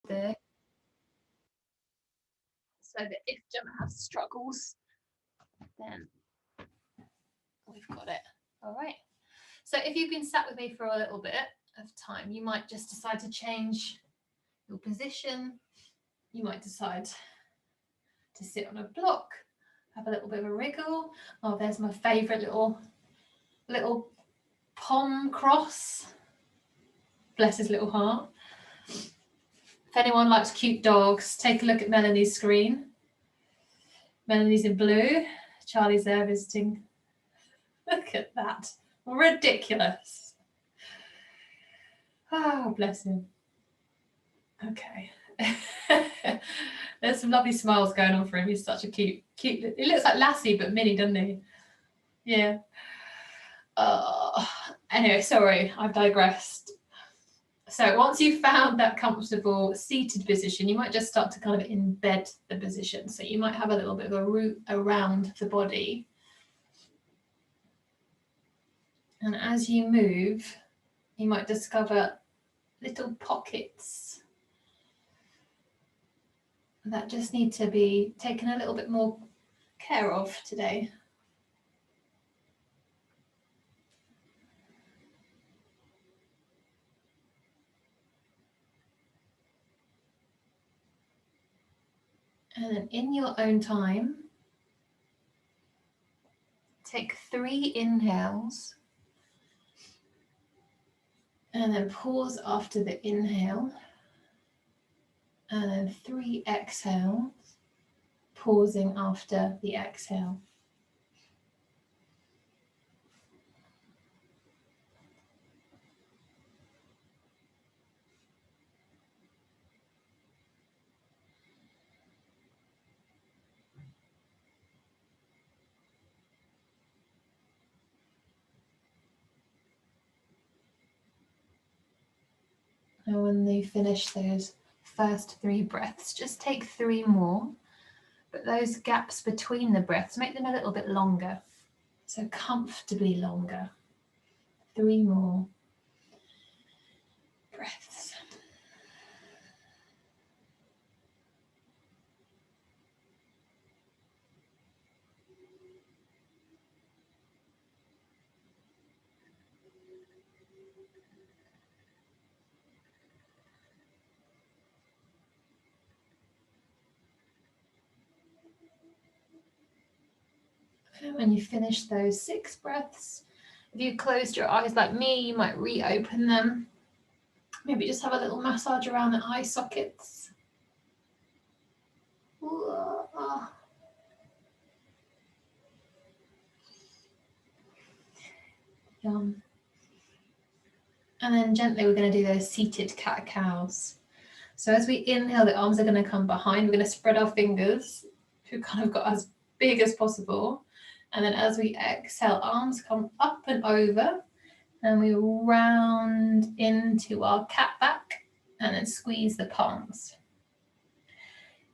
there. So that if Gemma has struggles, then we've got it. All right. So if you've been sat with me for a little bit of time, you might just decide to change your position. You might decide to sit on a block, have a little bit of a wriggle. Oh, there's my favourite little pom cross. Bless his little heart. If anyone likes cute dogs, take a look at Melanie's screen. Melanie's in blue. Charlie's there visiting. Look at that. Ridiculous. Oh, bless him. Okay. There's some lovely smiles going on for him. He's such a cute. He looks like Lassie, but mini, doesn't he? Yeah. Anyway, sorry, I've digressed. So once you've found that comfortable seated position, you might just start to kind of embed the position. So you might have a little bit of a root around the body. And as you move, you might discover little pockets that just need to be taken a little bit more care of today. And then in your own time, take 3 inhales and then pause after the inhale, and then 3 exhales, pausing after the exhale. And when you finish those first 3 breaths, just take 3 more, but those gaps between the breaths, make them a little bit longer, so comfortably longer. 3 more breaths. And when you finish those 6 breaths, if you closed your eyes like me, you might reopen them. Maybe just have a little massage around the eye sockets. Yum. And then gently we're going to do those seated cat-cows. So as we inhale, the arms are going to come behind. We're going to spread our fingers. We've kind of got as big as possible. And then as we exhale, arms come up and over. And we round into our cat back and then squeeze the palms.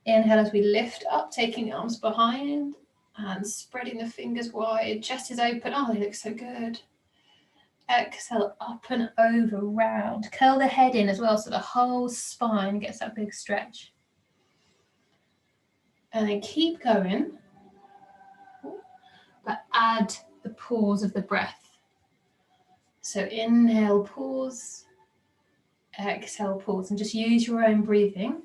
Inhale as we lift up, taking the arms behind and spreading the fingers wide. Chest is open. Oh, they look so good. Exhale, up and over, round. Curl the head in as well so the whole spine gets that big stretch. And then keep going, but add the pause of the breath. So inhale, pause. Exhale, pause. And just use your own breathing.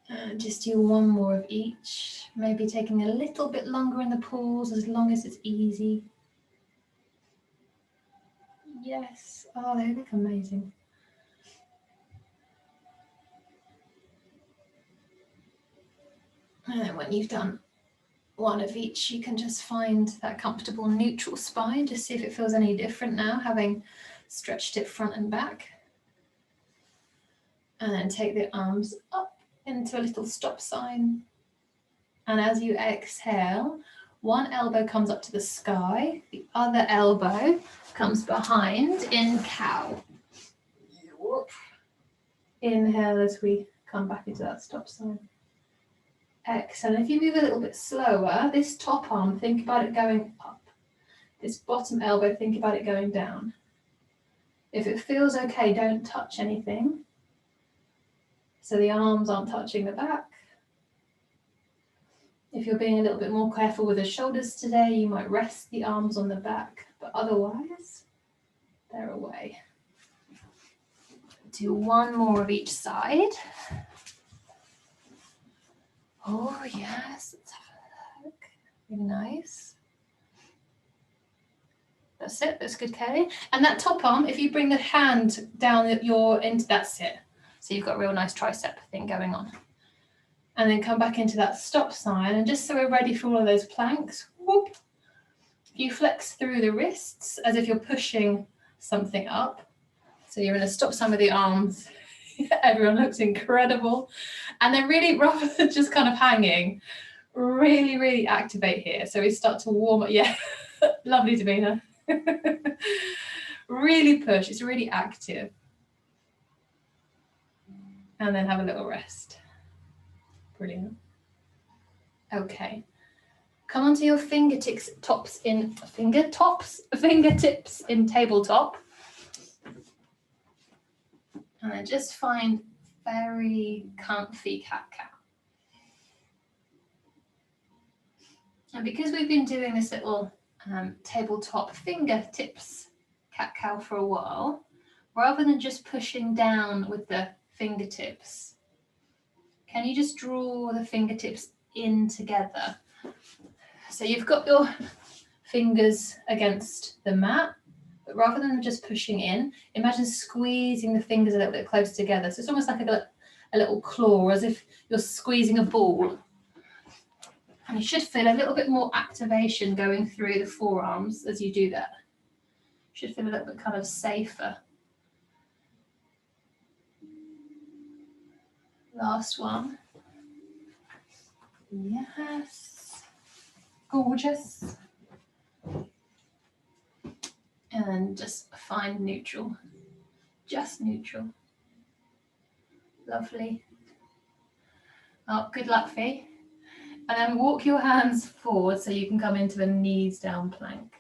And just do 1 more of each, maybe taking a little bit longer in the pause, as long as it's easy. Yes, oh, they look amazing. And then when you've done 1 of each, you can just find that comfortable neutral spine, just see if it feels any different now, having stretched it front and back. And then take the arms up into a little stop sign. And as you exhale, 1 elbow comes up to the sky, the other elbow comes behind in cow. Inhale as we come back into that stop sign. Exhale. If you move a little bit slower, this top arm, think about it going up. This bottom elbow, think about it going down. If it feels okay, don't touch anything. So the arms aren't touching the back. If you're being a little bit more careful with the shoulders today, you might rest the arms on the back, but otherwise, they're away. Do one more of each side. Oh, yes, let's have a look. Really nice. That's it, that's good, Kelly. And that top arm, if you bring the hand down into that's it. So you've got a real nice tricep thing going on. And then come back into that stop sign. And just so we're ready for all of those planks, whoop. You flex through the wrists as if you're pushing something up. So you're in a stop sign with the arms. Everyone looks incredible. And then really, rather than just kind of hanging, really, really activate here. So we start to warm up. Yeah, lovely, Davina. Really push, it's really active. And then have a little rest. Brilliant. Okay. Come onto your fingertips in tabletop. And then just find very comfy cat-cow. And because we've been doing this little tabletop fingertips cat-cow for a while, rather than just pushing down with the fingertips, can you just draw the fingertips in together? So you've got your fingers against the mat, but rather than just pushing in, imagine squeezing the fingers a little bit close together. So it's almost like a little claw, as if you're squeezing a ball. And you should feel a little bit more activation going through the forearms as you do that. You should feel a little bit kind of safer. Last one. Yes. Gorgeous. And just find neutral. Just neutral. Lovely. Oh, good luck, Fee. And then walk your hands forward so you can come into a knees down plank.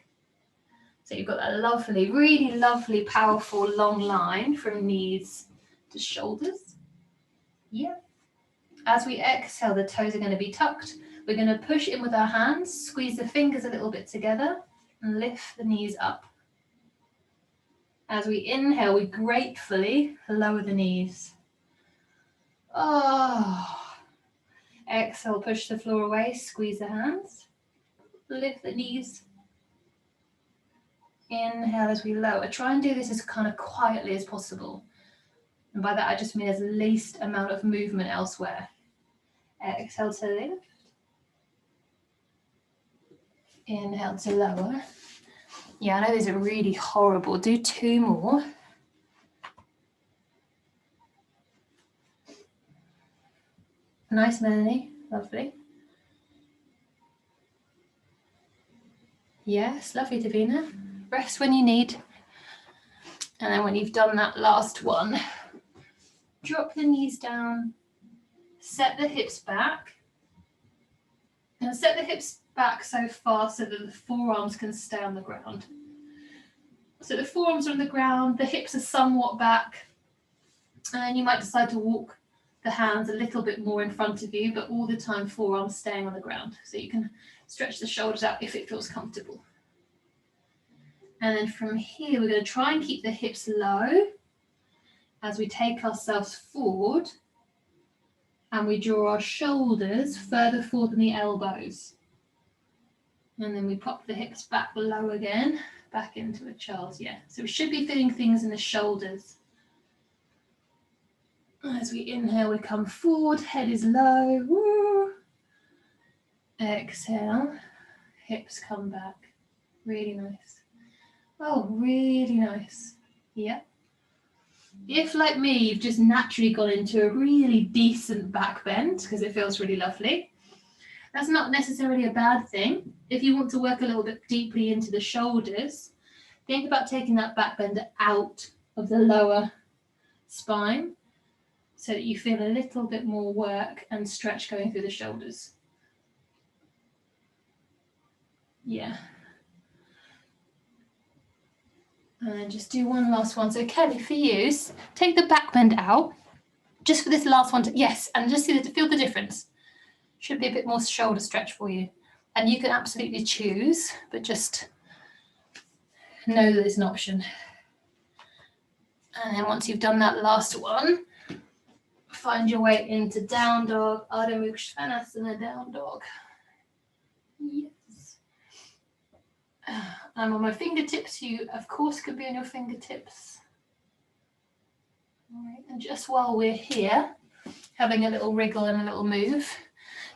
So you've got that lovely, really lovely, powerful long line from knees to shoulders. Yeah. As we exhale, the toes are going to be tucked. We're going to push in with our hands, squeeze the fingers a little bit together, and lift the knees up. As we inhale, we gratefully lower the knees. Oh. Exhale, push the floor away, squeeze the hands, lift the knees. Inhale as we lower. Try and do this as kind of quietly as possible. And by that, I just mean as least amount of movement elsewhere. Exhale to lift. Inhale to lower. Yeah, I know these are really horrible. Do two more. Nice, Melanie. Lovely. Yes, lovely, Davina. Rest when you need. And then when you've done that last one, drop the knees down, set the hips back. And set the hips back so far so that the forearms can stay on the ground. So the forearms are on the ground, the hips are somewhat back. And then you might decide to walk the hands a little bit more in front of you, but all the time forearms staying on the ground. So you can stretch the shoulders out if it feels comfortable. And then from here, we're going to try and keep the hips low as we take ourselves forward and we draw our shoulders further forward than the elbows. And then we pop the hips back low again, back into a child's, yeah. So we should be feeling things in the shoulders. As we inhale, we come forward, head is low. Woo. Exhale, hips come back. Really nice. Oh, really nice. Yeah. If, like me, you've just naturally gone into a really decent back bend because it feels really lovely, that's not necessarily a bad thing. If you want to work a little bit deeply into the shoulders, think about taking that back bend out of the lower spine so that you feel a little bit more work and stretch going through the shoulders. Yeah. And then just do one last one. So Kelly, for you, take the back bend out, just for this last one. Yes, and just feel the difference. Should be a bit more shoulder stretch for you. And you can absolutely choose, but just know that it's an option. And then once you've done that last one, find your way into down dog, Ardha Mukha Svanasana, down dog. Yes. And on my fingertips, you of course can be on your fingertips. All right. And just while we're here, having a little wriggle and a little move,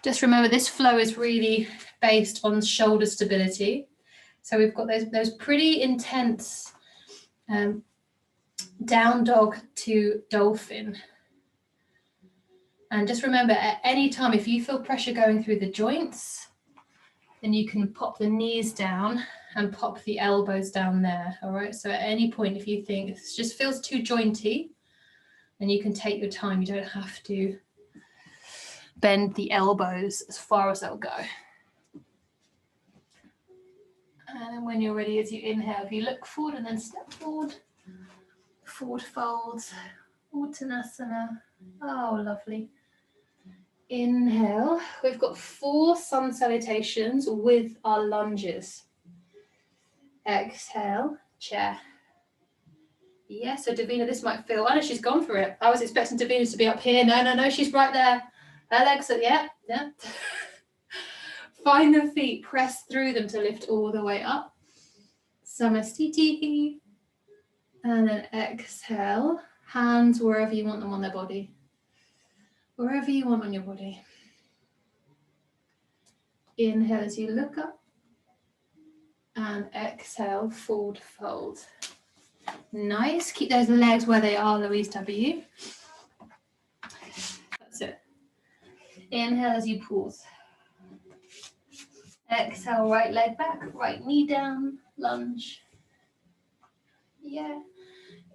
just remember this flow is really based on shoulder stability. So we've got those pretty intense down dog to dolphin. And just remember, at any time, if you feel pressure going through the joints, then you can pop the knees down and pop the elbows down there. All right. So at any point, if you think it just feels too jointy, then you can take your time. You don't have to bend the elbows as far as they'll go. And then when you're ready, as you inhale, if you look forward and then step forward, forward folds, Uttanasana. Oh, lovely. Inhale. We've got 4 sun salutations with our lunges. Exhale, chair. Yeah, so Davina, this might feel, oh no, she's gone for it. I was expecting Davina to be up here. No, she's right there. Her legs are, yeah. Find the feet, press through them to lift all the way up. Samastiti. And then exhale, hands wherever you want them on their body. Wherever you want on your body. Inhale as you look up. And exhale, forward fold. Nice. Keep those legs where they are, Louise W. That's it. Inhale as you pause. Exhale, right leg back, right knee down, lunge. Yeah.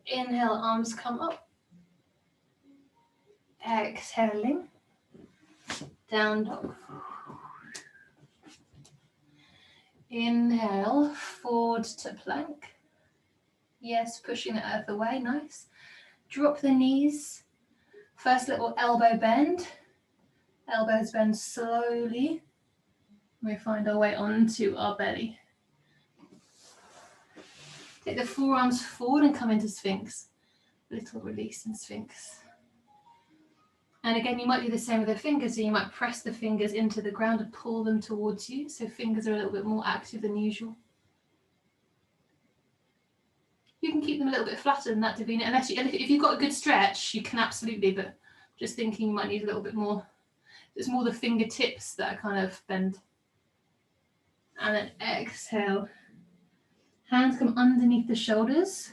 Inhale, arms come up. Exhaling, down dog. Inhale, forward to plank. Yes, pushing the earth away, nice. Drop the knees. First little elbow bend. Elbows bend slowly. We find our way onto our belly. Take the forearms forward and come into Sphinx. Little release in Sphinx. And again, you might do the same with the fingers. So you might press the fingers into the ground and pull them towards you. So fingers are a little bit more active than usual. You can keep them a little bit flatter than that, Davina. Unless if you've got a good stretch, you can absolutely, but just thinking you might need a little bit more. It's more the fingertips that are kind of bend. And then exhale. Hands come underneath the shoulders.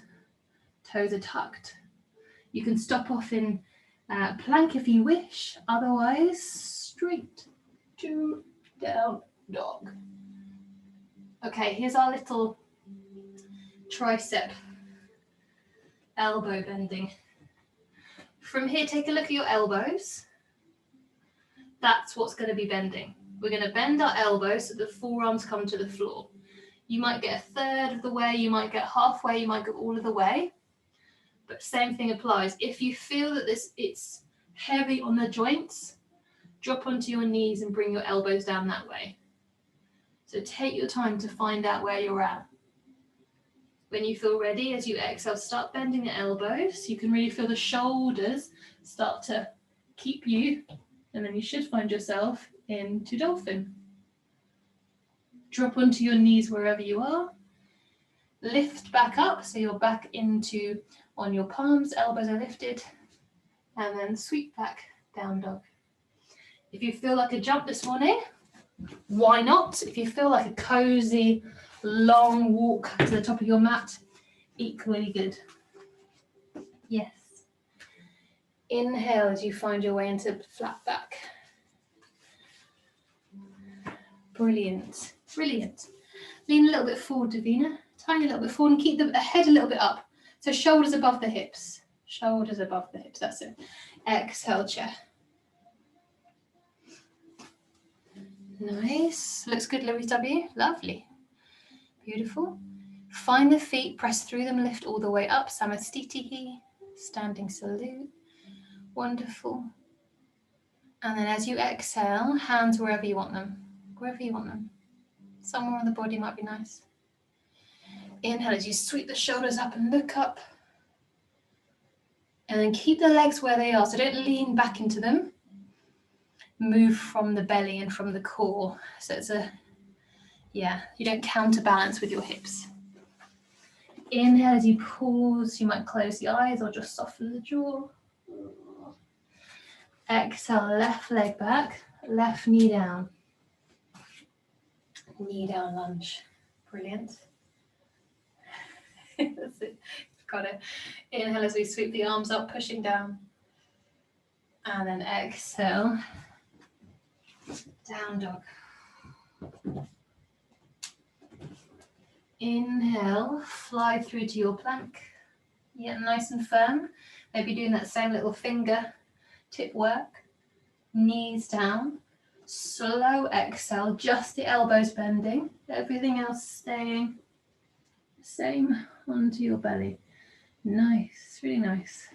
Toes are tucked. You can stop off in plank if you wish. Otherwise, straight to down dog. Okay, here's our little tricep elbow bending. From here, take a look at your elbows. That's what's going to be bending. We're going to bend our elbows so the forearms come to the floor. You might get a third of the way, you might get halfway, you might go all of the way. But same thing applies. If you feel that it's heavy on the joints, drop onto your knees and bring your elbows down that way. So take your time to find out where you're at. When you feel ready, as you exhale, start bending the elbows. You can really feel the shoulders start to keep you, and then you should find yourself into dolphin. Drop onto your knees wherever you are. Lift back up, so you're back into on your palms, elbows are lifted, and then sweep back, down dog. If you feel like a jump this morning, why not? If you feel like a cozy, long walk to the top of your mat, equally good. Yes. Inhale as you find your way into flat back. Brilliant, brilliant. Lean a little bit forward, Davina. Tiny little bit forward and keep the head a little bit up. So shoulders above the hips. Shoulders above the hips, that's it. Exhale, chair. Nice. Looks good, Louise W. Lovely. Beautiful. Find the feet, press through them, lift all the way up. Samastitihi, standing salute. Wonderful. And then as you exhale, hands wherever you want them. Wherever you want them. Somewhere on the body might be nice. Inhale as you sweep the shoulders up and look up. And then keep the legs where they are. So don't lean back into them. Move from the belly and from the core. So it's you don't counterbalance with your hips. Inhale as you pause. You might close the eyes or just soften the jaw. Exhale, left leg back, left knee down. Knee down lunge. Brilliant. That's it. Got it. Inhale as we sweep the arms up, pushing down. And then exhale. Down dog. Inhale, fly through to your plank. Yeah, nice and firm. Maybe doing that same little finger tip work. Knees down. Slow exhale, just the elbows bending. Everything else staying the same onto your belly. Nice, really nice.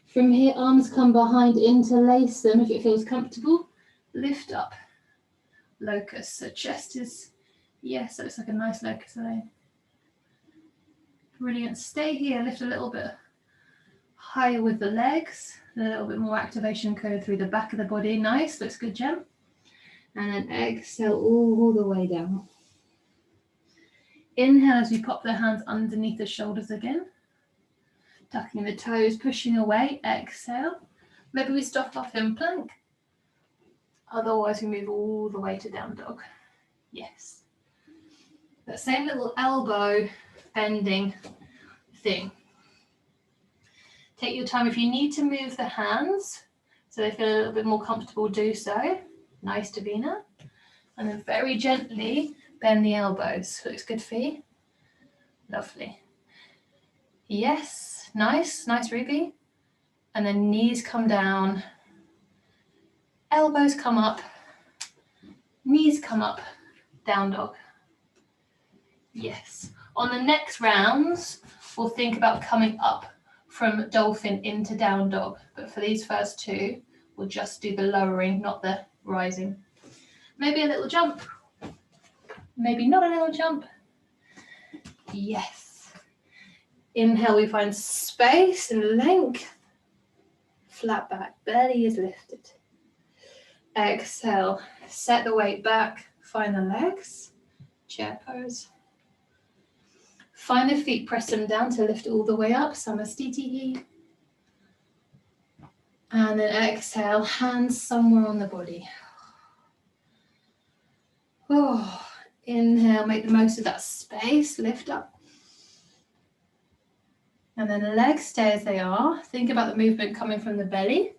From here, arms come behind, interlace them if it feels comfortable. Lift up. Locust. So chest is, yes, so it's like a nice locust line. Brilliant. Stay here, lift a little bit higher with the legs. A little bit more activation code through the back of the body. Nice, looks good, Jem. And then exhale all the way down. Inhale as we pop the hands underneath the shoulders again. Tucking the toes, pushing away. Exhale. Maybe we stop off in plank. Otherwise, we move all the way to down dog. Yes. That same little elbow bending thing. Take your time. If you need to move the hands so they feel a little bit more comfortable, do so. Nice, Davina. And then very gently bend the elbows. Looks good for you. Lovely. Yes, nice, nice, Ruby. And then knees come down. Elbows come up. Knees come up. Down dog. Yes. On the next rounds, we'll think about coming up from dolphin into down dog. But for these first two, we'll just do the lowering, not the rising. Maybe a little jump. Maybe not a little jump. Yes. Inhale, we find space and length. Flat back, belly is lifted. Exhale, set the weight back, find the legs. Chair pose. Find the feet, press them down to lift all the way up. Samastitihi. And then exhale, hands somewhere on the body. Oh, inhale, make the most of that space, lift up. And then the legs stay as they are. Think about the movement coming from the belly.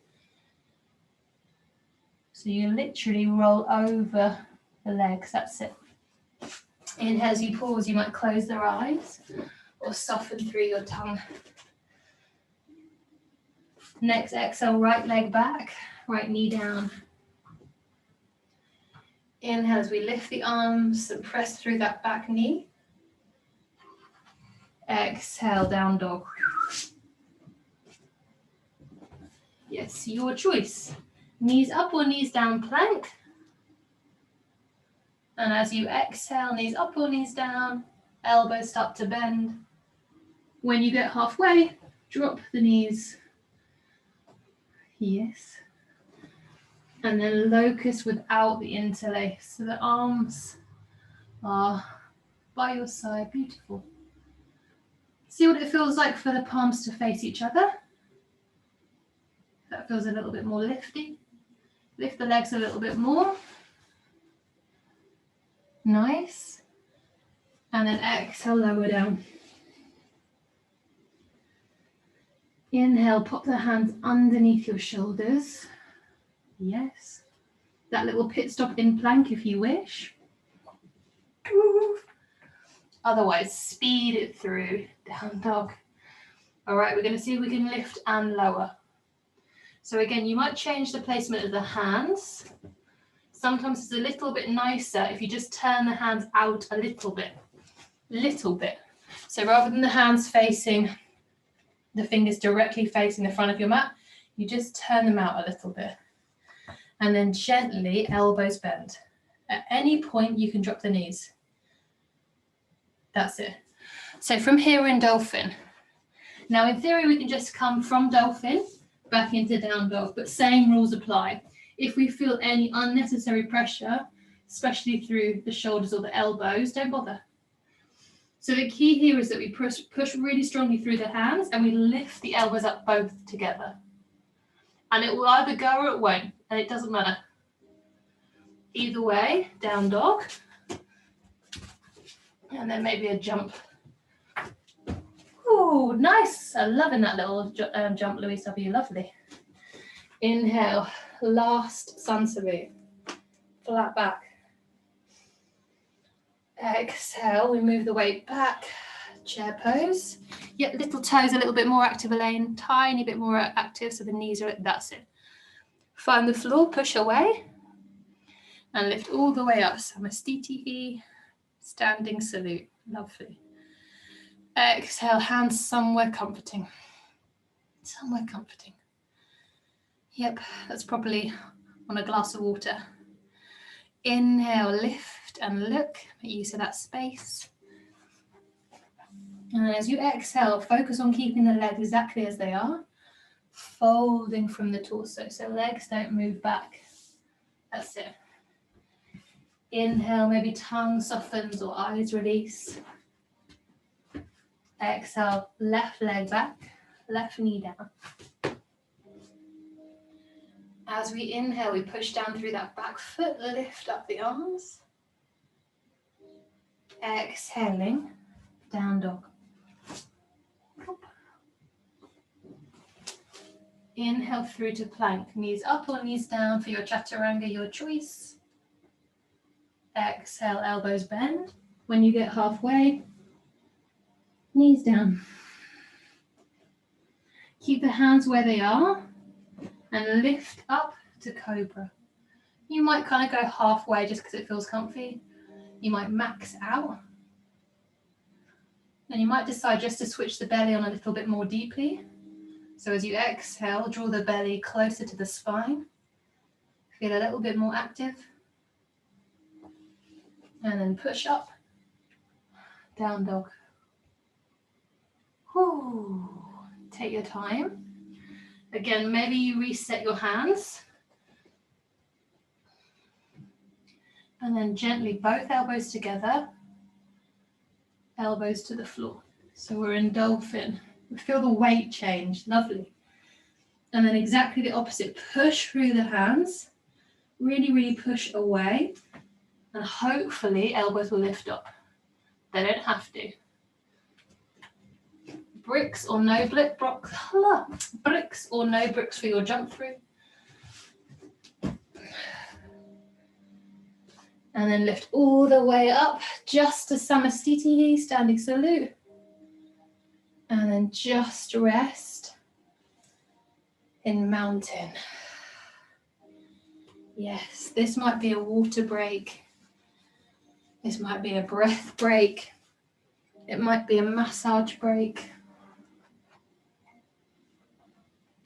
So you literally roll over the legs, that's it. Inhale, as you pause, you might close their eyes or soften through your tongue. Next exhale, right leg back, right knee down. Inhale as we lift the arms and press through that back knee. Exhale, down dog. Yes, your choice. Knees up or knees down, plank. And as you exhale, knees up or knees down, elbows start to bend. When you get halfway, drop the knees. Yes. And then locust without the interlace. So the arms are by your side. Beautiful. See what it feels like for the palms to face each other. That feels a little bit more lifty. Lift the legs a little bit more. Nice. And then exhale, lower down. Inhale, pop the hands underneath your shoulders. Yes. That little pit stop in plank if you wish. Otherwise, speed it through, down dog. All right, we're going to see if we can lift and lower. So again, you might change the placement of the hands. Sometimes it's a little bit nicer if you just turn the hands out a little bit. So rather than the hands facing, the fingers directly facing the front of your mat, you just turn them out a little bit. And then gently elbows bend. At any point you can drop the knees. That's it. So from here we're in dolphin. Now in theory we can just come from dolphin back into down dog, but same rules apply. If we feel any unnecessary pressure, especially through the shoulders or the elbows, don't bother. So the key here is that we push really strongly through the hands and we lift the elbows up both together. And it will either go or it won't, and it doesn't matter. Either way, down dog. And then maybe a jump. Oh, nice. I'm loving that little jump, Louise W. Lovely. Inhale, last sun salute. Flat back. Exhale, we move the weight back. Chair pose. Yep, little toes a little bit more active, Elaine. Tiny bit more active, so the knees are, that's it. Find the floor, push away. And lift all the way up. Samastiti, standing salute. Lovely. Exhale, hands somewhere comforting. Somewhere comforting. Yep, that's probably on a glass of water. Inhale, lift and look. Make use of that space. And as you exhale, focus on keeping the legs exactly as they are. Folding from the torso, so legs don't move back. That's it. Inhale, maybe tongue softens or eyes release. Exhale, left leg back, left knee down. As we inhale, we push down through that back foot, lift up the arms. Exhaling, down dog. Inhale through to plank, knees up or knees down for your chaturanga, your choice. Exhale, elbows bend. When you get halfway, knees down. Keep the hands where they are and lift up to cobra. You might kind of go halfway just because it feels comfy. You might max out. And you might decide just to switch the belly on a little bit more deeply. So as you exhale, draw the belly closer to the spine. Feel a little bit more active. And then push up, down dog. Whew. Take your time. Again, maybe you reset your hands. And then gently both elbows together, elbows to the floor. So we're in dolphin. Feel the weight change, lovely. And then exactly the opposite, push through the hands, really, really push away, and hopefully elbows will lift up. They don't have to. Bricks or no bricks or no bricks for your jump through. And then lift all the way up, just to Samastiti, standing salute. And then just rest in mountain. Yes, this might be a water break. This might be a breath break. It might be a massage break.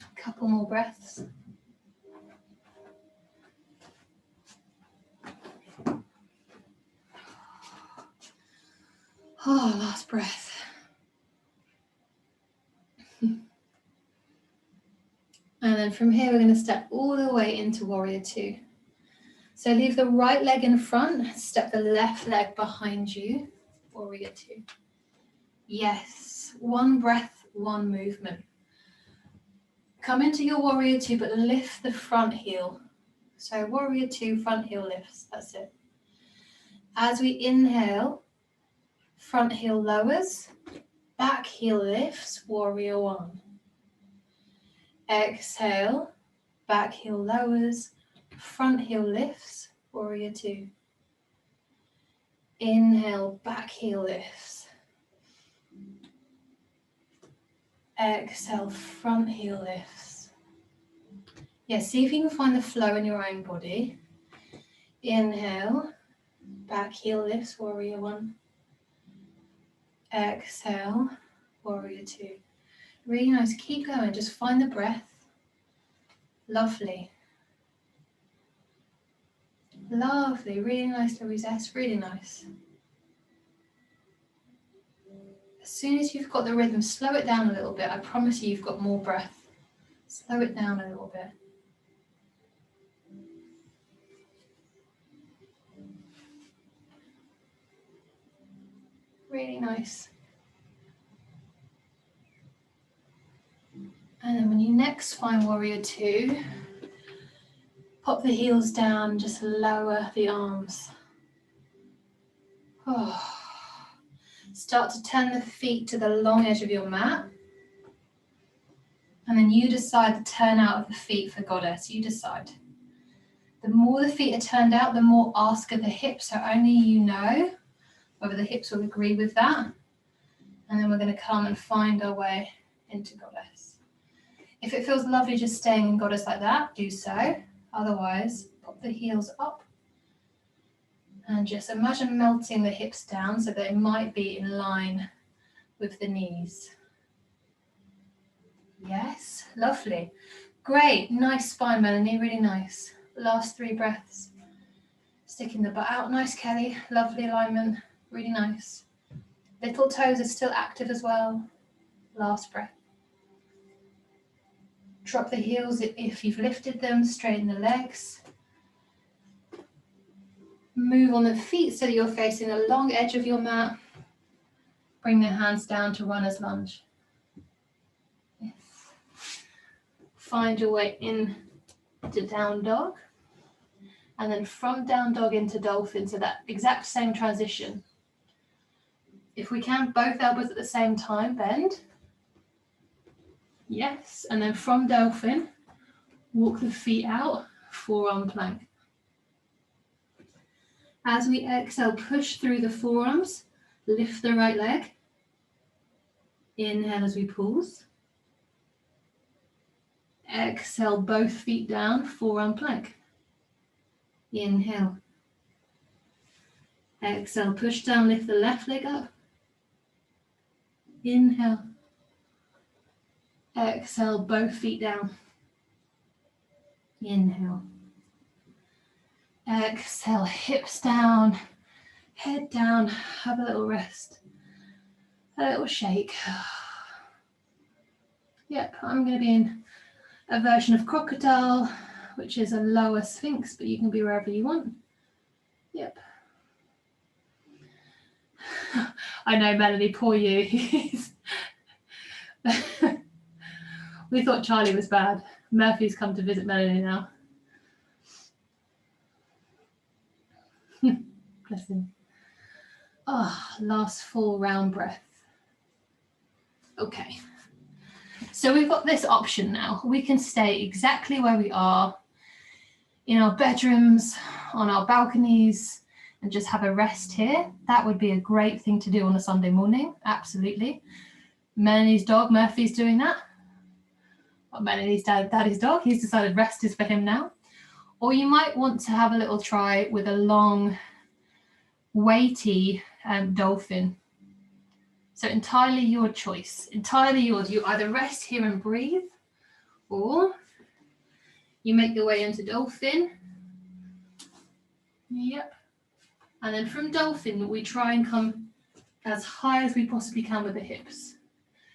A couple more breaths. Oh, last breath. And then from here, we're going to step all the way into warrior two. So leave the right leg in front, step the left leg behind you, warrior two. Yes, one breath, one movement. Come into your warrior two, but lift the front heel. So warrior two, front heel lifts, that's it. As we inhale, front heel lowers, back heel lifts, warrior one. Exhale, back heel lowers, front heel lifts, warrior two. Inhale, back heel lifts. Exhale, front heel lifts. Yeah, see if you can find the flow in your own body. Inhale, back heel lifts, warrior one. Exhale, warrior two. Really nice, keep going, just find the breath. Lovely. Lovely, really nice, Louise, really nice. As soon as you've got the rhythm, slow it down a little bit. I promise you've got more breath. Slow it down a little bit. Really nice. And then when you next find warrior two, pop the heels down, just lower the arms. Oh. Start to turn the feet to the long edge of your mat. And then you decide the turn out of the feet for goddess. You decide. The more the feet are turned out, the more ask of the hips. So only you know whether the hips will agree with that. And then we're going to come and find our way into goddess. If it feels lovely just staying in goddess like that, do so. Otherwise, pop the heels up. And just imagine melting the hips down so they might be in line with the knees. Yes, lovely. Great, nice spine, Melanie, really nice. Last 3 breaths. Sticking the butt out, nice, Kelly. Lovely alignment, really nice. Little toes are still active as well. Last breath. Drop the heels if you've lifted them, straighten the legs. Move on the feet so that you're facing the long edge of your mat. Bring the hands down to runner's lunge. Yes. Find your way in to down dog. And then from down dog into dolphin, so that exact same transition. If we can, both elbows at the same time, bend. Yes, and then from dolphin, walk the feet out, forearm plank. As we exhale, push through the forearms, lift the right leg. Inhale as we pause. Exhale, both feet down, forearm plank. Inhale. Exhale, push down, lift the left leg up. Inhale. Exhale, both feet down. Inhale. Exhale, hips down, head down, have a little rest, a little shake. Yep, I'm going to be in a version of crocodile, which is a lower sphinx, but you can be wherever you want. Yep. I know, Melanie, poor you. We thought Charlie was bad. Murphy's come to visit Melanie now. Bless him. Oh, last full round breath. Okay. So we've got this option now. We can stay exactly where we are in our bedrooms, on our balconies, and just have a rest here. That would be a great thing to do on a Sunday morning. Absolutely. Melanie's dog, Murphy's doing that. Well, Melanie's daddy's dog. He's decided rest is for him now. Or you might want to have a little try with a long, weighty dolphin. So entirely your choice, entirely yours. You either rest here and breathe, or you make your way into dolphin. Yep. And then from dolphin, we try and come as high as we possibly can with the hips.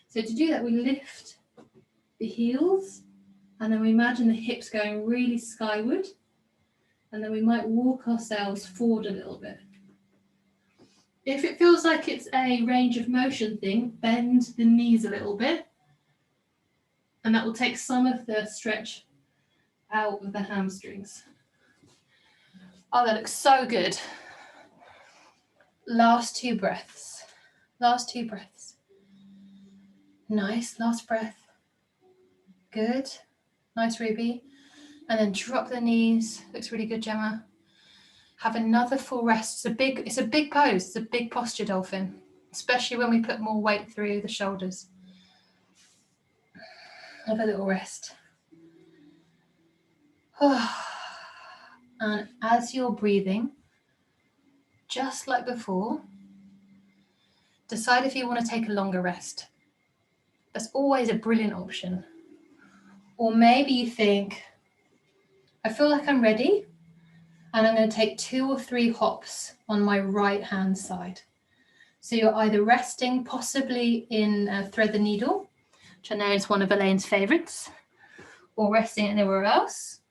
So to do that, we lift the heels, and then we imagine the hips going really skyward, and then we might walk ourselves forward a little bit. If it feels like it's a range of motion thing, bend the knees a little bit, and that will take some of the stretch out of the hamstrings. Oh, that looks so good. Last 2 breaths. Last 2 breaths. Nice, last breath. Good. Nice, Ruby. And then drop the knees. Looks really good, Gemma. Have another full rest. It's a big pose. It's a big posture, dolphin, especially when we put more weight through the shoulders. Have a little rest. And as you're breathing, just like before, decide if you want to take a longer rest. That's always a brilliant option. Or maybe you think, I feel like I'm ready, and I'm going to take 2 or 3 hops on my right hand side. So you're either resting possibly in thread the needle, which I know is one of Elaine's favourites, or resting anywhere else,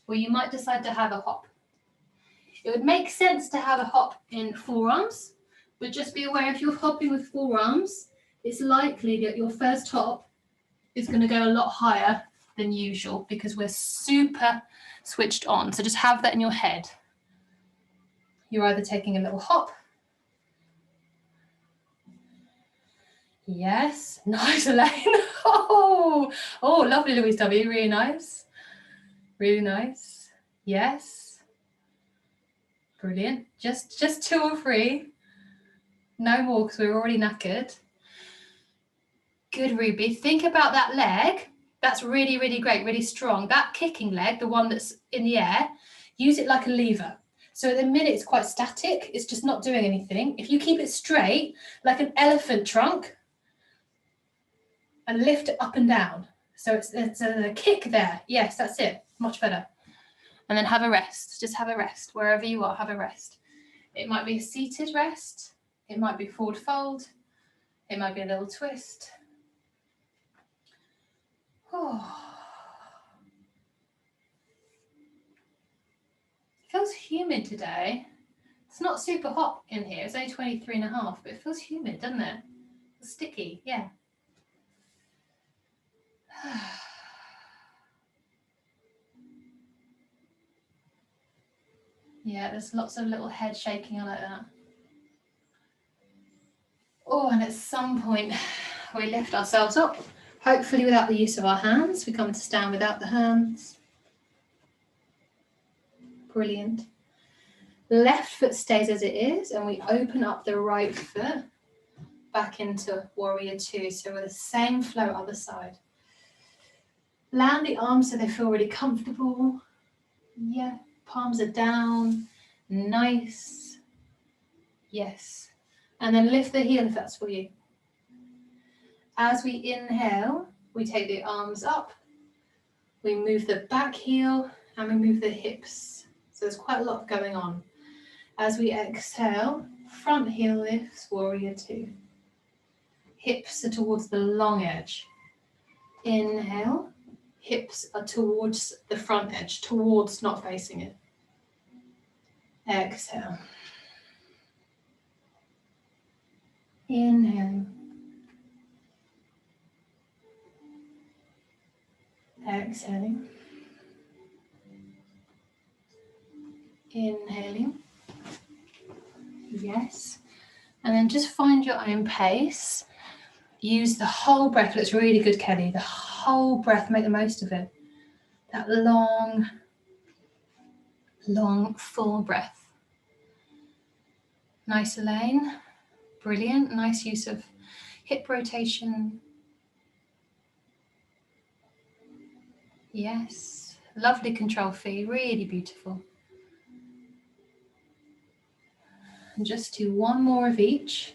or you might decide to have a hop. It would make sense to have a hop in forearms, but just be aware if you're hopping with forearms, it's likely that your first hop is going to go a lot higher than usual because we're super switched on. So just have that in your head. You're either taking a little hop. Yes, nice, Elaine. Oh, lovely, Louise W. Really nice. Really nice. Yes. Brilliant. Just 2 or 3. No more because we're already knackered. Good, Ruby. Think about that leg. That's really, really great, really strong. That kicking leg, the one that's in the air, use it like a lever. So at the minute it's quite static. It's just not doing anything. If you keep it straight, like an elephant trunk, and lift it up and down. So it's a kick there. Yes, that's it. Much better. And then have a rest. Just have a rest. Wherever you are, have a rest. It might be a seated rest. It might be forward fold. It might be a little twist. Oh. It feels humid today. It's not super hot in here. It's only 23.5, but it feels humid, doesn't it? It's sticky, yeah. Yeah, there's lots of little head shaking like that. Oh, and at some point we lift ourselves up, hopefully without the use of our hands. We come to stand without the hands. Brilliant. Left foot stays as it is, and we open up the right foot back into warrior 2. So with the same flow other side. Land the arms so they feel really comfortable. Yeah, palms are down. Nice. Yes. And then lift the heel if that's for you. As we inhale, we take the arms up. We move the back heel and we move the hips. So there's quite a lot going on. As we exhale, front heel lifts, warrior 2. Hips are towards the long edge. Inhale, hips are towards the front edge, towards, not facing it. Exhale. Inhale. Exhaling. Inhaling. Yes. And then just find your own pace. Use the whole breath. Looks really good, Kelly. The whole breath, make the most of it. That long, full breath. Nice, Elaine. Brilliant. Nice use of hip rotation. Yes. Lovely control fee. Really beautiful. And just do one more of each.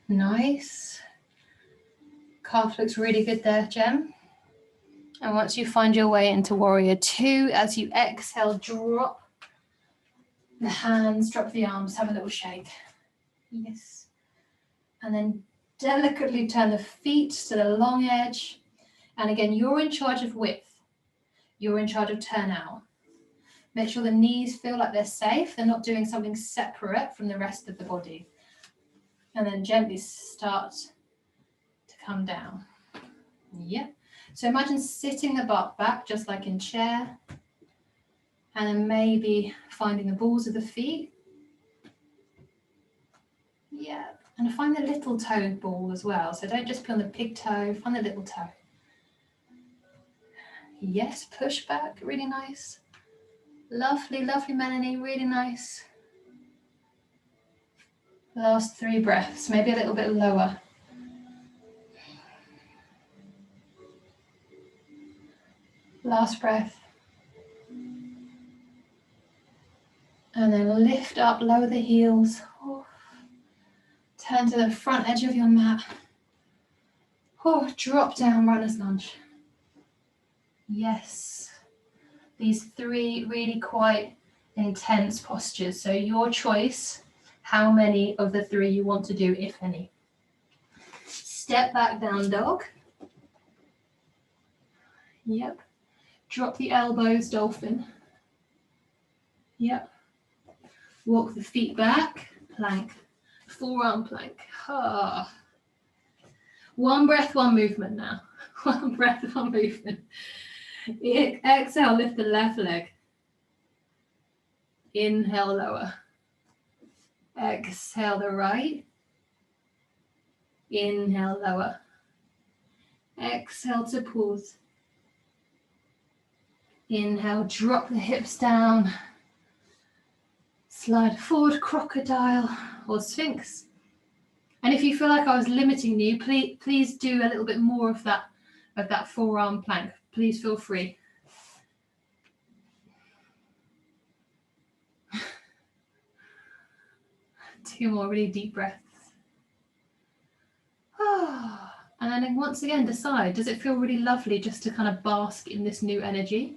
Nice. Calf looks really good there, Jem. And once you find your way into warrior 2, as you exhale, drop the hands, drop the arms, have a little shake. Yes. And then delicately turn the feet to the long edge. And again, you're in charge of width. You're in charge of turnout. Make sure the knees feel like they're safe. They're not doing something separate from the rest of the body. And then gently start to come down. Yeah. So imagine sitting the butt back just like in chair. And then maybe finding the balls of the feet. Yeah. And find the little toe ball as well. So don't just be on the big toe, find the little toe. Yes, push back, really nice. Lovely, lovely, Melanie, really nice. Last 3 breaths, maybe a little bit lower. Last breath. And then lift up, lower the heels. Turn to the front edge of your mat. Drop down, runner's lunge. Yes. These 3 really quite intense postures. So your choice, how many of the 3 you want to do, if any. Step back, down dog. Yep. Drop the elbows, dolphin. Yep. Walk the feet back, plank. Forearm plank. One breath, one movement now. One breath, one movement. Exhale, lift the left leg. Inhale, lower. Exhale, the right. Inhale, lower. Exhale to pause. Inhale, drop the hips down. Slide forward, crocodile or sphinx. And if you feel like I was limiting you, please do a little bit more of that forearm plank. Please feel free. Two more really deep breaths. And then once again, decide, does it feel really lovely just to kind of bask in this new energy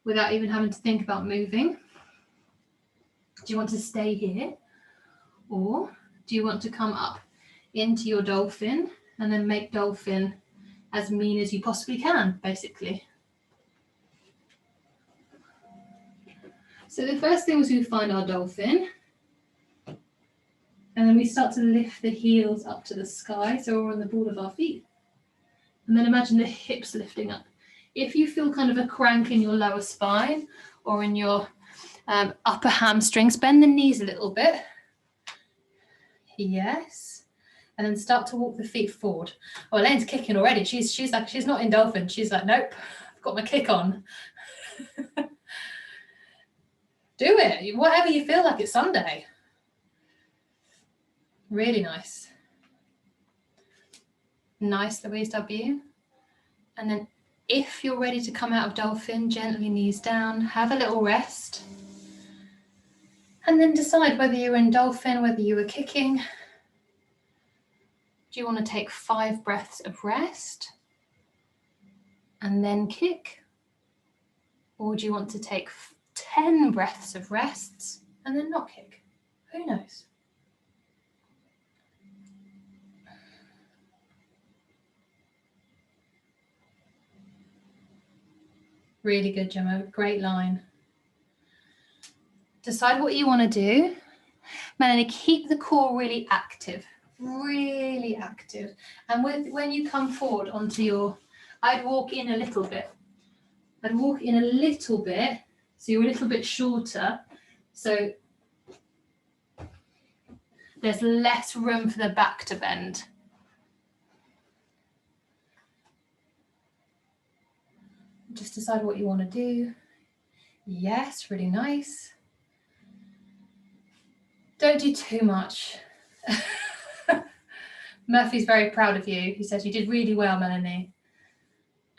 without even having to think about moving? Do you want to stay here? Or do you want to come up into your dolphin and then make dolphin as mean as you possibly can, basically? So the first thing is we find our dolphin. And then we start to lift the heels up to the sky, so we're on the ball of our feet. And then imagine the hips lifting up. If you feel kind of a crank in your lower spine or in your upper hamstrings, bend the knees a little bit. Yes. And then start to walk the feet forward. Oh, Elaine's kicking already. She's like, she's not in dolphin. She's like, nope, I've got my kick on. Do it. Whatever you feel like, it's Sunday. Really nice. Nice, Louise W. And then if you're ready to come out of dolphin, gently knees down, have a little rest. And then decide whether you're in dolphin, whether you were kicking. Do you want to take 5 breaths of rest and then kick? Or do you want to take 10 breaths of rests and then not kick? Who knows? Really good, Gemma. Great line. Decide what you want to do. Melanie, keep the core really active. Really active. And when you come forward onto your, I'd walk in a little bit. I'd walk in a little bit, so you're a little bit shorter. So there's less room for the back to bend. Just decide what you want to do. Yes, really nice. Don't do too much. Murphy's very proud of you. He says you did really well, Melanie.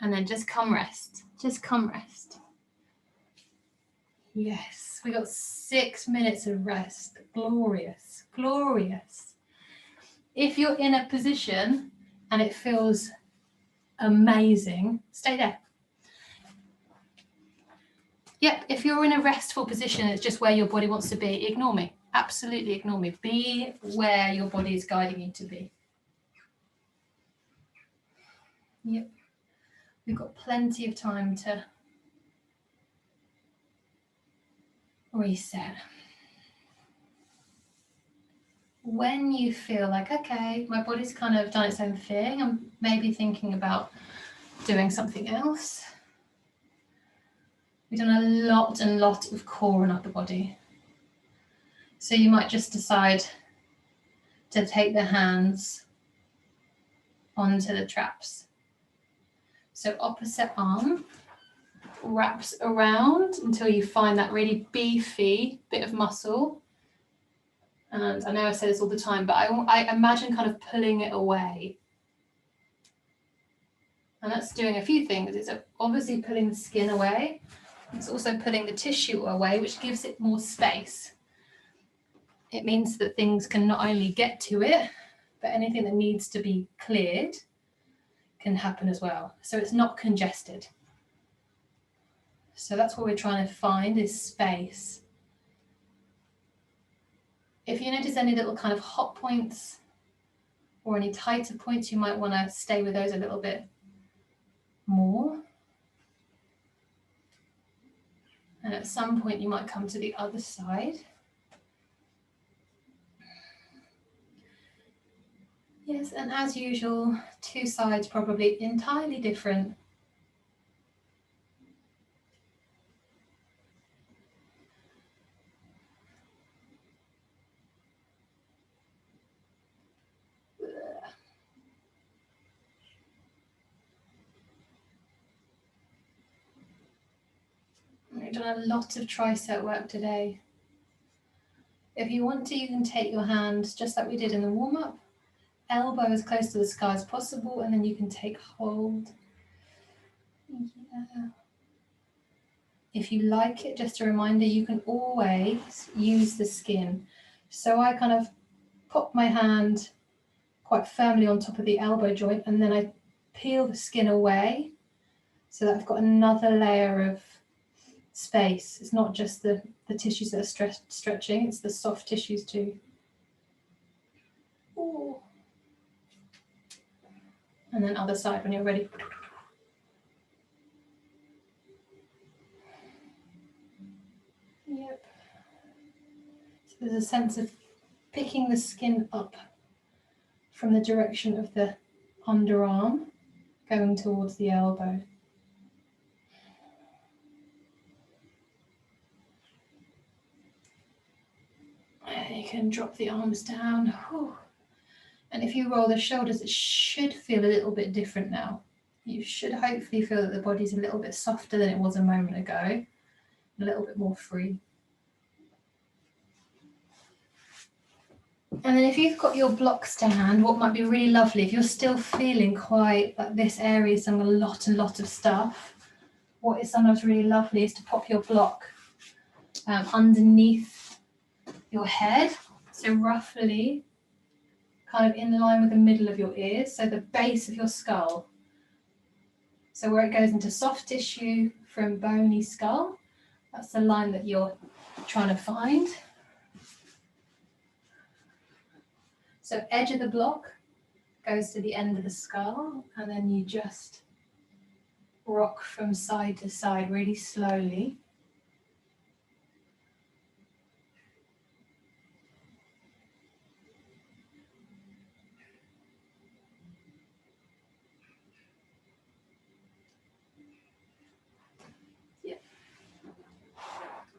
And then just come rest. Just come rest. Yes, we got 6 minutes of rest. Glorious, glorious. If you're in a position and it feels amazing, stay there. Yep, if you're in a restful position, it's just where your body wants to be, ignore me. Absolutely ignore me. Be where your body is guiding you to be. Yep, we've got plenty of time to reset. When you feel like, okay, my body's kind of done its own thing, I'm maybe thinking about doing something else. We've done a lot of core and upper body. So you might just decide to take the hands onto the traps. So opposite arm wraps around until you find that really beefy bit of muscle. And I know I say this all the time, but I imagine kind of pulling it away. And that's doing a few things. It's obviously pulling the skin away. It's also pulling the tissue away, which gives it more space. It means that things can not only get to it, but anything that needs to be cleared can happen as well. So it's not congested. So that's what we're trying to find, is space. If you notice any little kind of hot points or any tighter points, you might want to stay with those a little bit more. And at some point you might come to the other side. Yes, and as usual, two sides probably entirely different. We've done a lot of tricep work today. If you want to, you can take your hand, just like we did in the warm-up, elbow as close to the sky as possible, and then you can take hold. Yeah. If you like it, just a reminder, you can always use the skin. So I kind of pop my hand quite firmly on top of the elbow joint, and then I peel the skin away so that I've got another layer of space. It's not just the tissues that are stretching, it's the soft tissues too. Ooh. And then other side when you're ready. Yep. So there's a sense of picking the skin up from the direction of the underarm going towards the elbow. And you can drop the arms down. Whew. And if you roll the shoulders, it should feel a little bit different now. You should hopefully feel that the body's a little bit softer than it was a moment ago, a little bit more free. And then if you've got your blocks to hand, what might be really lovely, if you're still feeling quite like this area is a lot of stuff, what is sometimes really lovely is to pop your block underneath your head, so roughly kind of in line with the middle of your ears, so the base of your skull. So where it goes into soft tissue from bony skull, that's the line that you're trying to find. So edge of the block goes to the end of the skull, and then you just rock from side to side really slowly.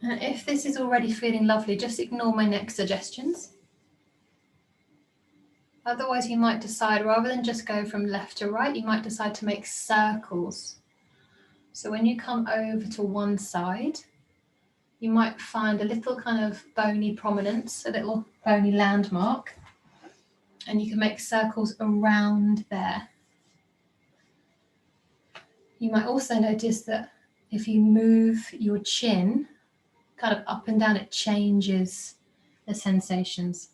And if this is already feeling lovely, just ignore my next suggestions. Otherwise, you might decide, rather than just go from left to right, you might decide to make circles. So when you come over to one side, you might find a little kind of bony prominence, a little bony landmark, and you can make circles around there. You might also notice that if you move your chin kind of up and down, it changes the sensations.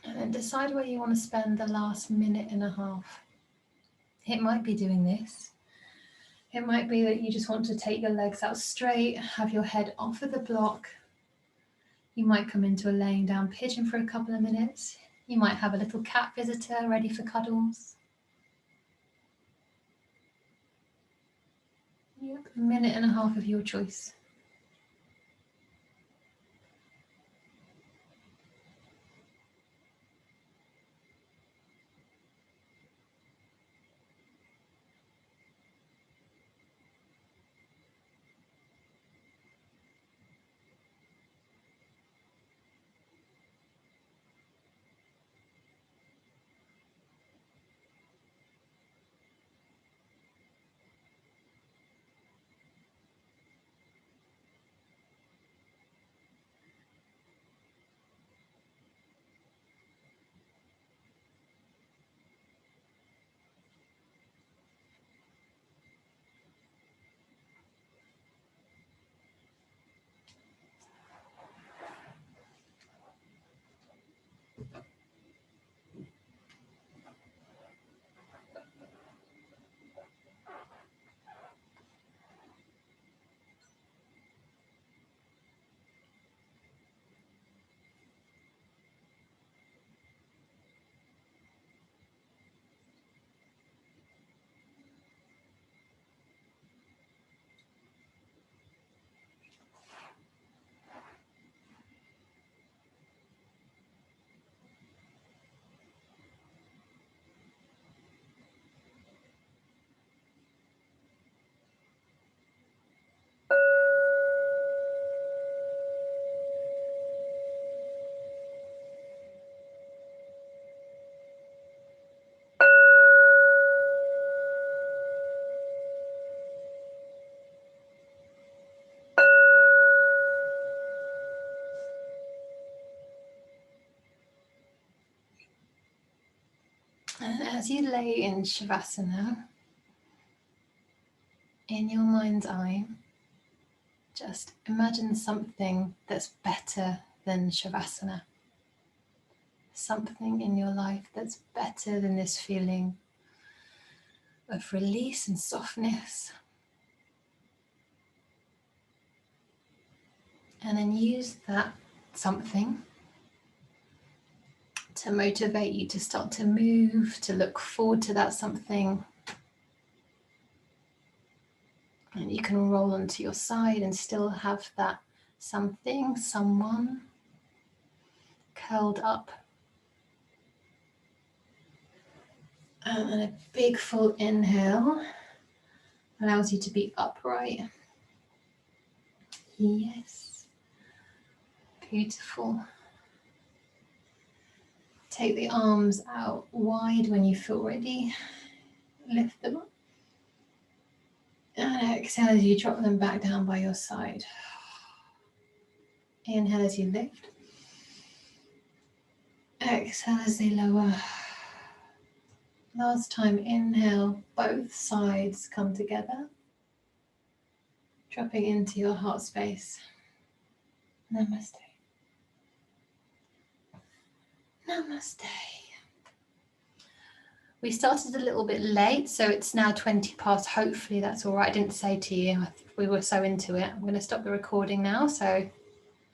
And then decide where you want to spend the last minute and a half. It might be doing this. It might be that you just want to take your legs out straight, have your head off of the block. You might come into a laying down pigeon for a couple of minutes. You might have a little cat visitor ready for cuddles. Yep, a minute and a half of your choice. And as you lay in Shavasana, in your mind's eye, just imagine something that's better than Shavasana. Something in your life that's better than this feeling of release and softness. And then use that something to motivate you to start to move, to look forward to that something. And you can roll onto your side and still have that something, someone curled up. And a big full inhale allows you to be upright. Yes. Beautiful. Take the arms out wide when you feel ready. Lift them up. And exhale as you drop them back down by your side. Inhale as you lift. Exhale as they lower. Last time, inhale, both sides come together. Dropping into your heart space. Namaste. Namaste. We started a little bit late, so it's now 20 past. Hopefully that's all right. I didn't say to you, we were so into it. I'm going to stop the recording now, so